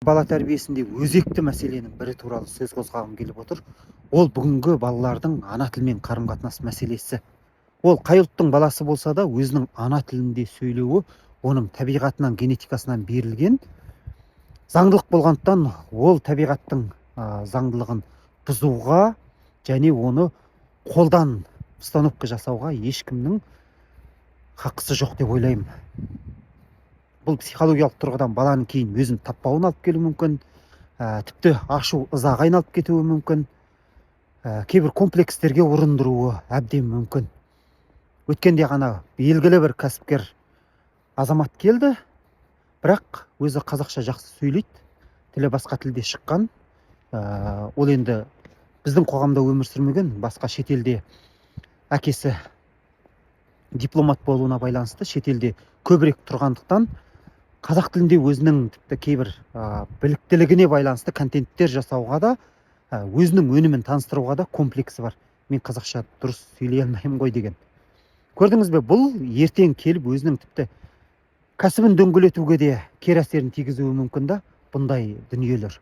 Бала тәрбиесінде өзекті мәселенің бірі туралы сөз қозғағым келіп отыр. Ол бүгінгі балалардың ана тілмен қарым-қатынас мәселесі. Ол қай ұлттың баласы болса да өзінің ана тілінде сөйлеуі оның табиғатынан, генетикасынан берілген заңдылық болғандықтан ол табиғаттың заңдылығын бұзуға және оны қолдан постановка жасауға ешкімнің хақысы жоқ деп ойлаймын. Бұл психологиялық тұрғыдан баланың кейін өзін таппауын алып келуі мүмкін, тіпті ашу ызаға айналып кетуі мүмкін, кейбір комплекстерге ұрындыруы әбден мүмкін. Өткенде ғана белгілі бір кәсіпкер азамат келді, бірақ өзі қазақша жақсы сөйлейді, тілі басқа тілде шыққан. Ол енді біздің қоғамда өмір сүрмеген, басқа шетелде әкесі дипломат болуына байланысты шетелде көбірек тұрғандықтан қазақ тілінде өзінің тіпті кейбір біліктілігіне байланысты контенттер жасауға да, өзінің өнімін таныстыруға да комплексі бар. Мен қазақша дұрыс сөйлей алмаймын ғой деген. Көрдіңіз бе, бұл ертең келіп өзінің тіпті кәсібін дөңгелетуге де кері әсерін тигізуі мүмкін да бұндай дүниелер.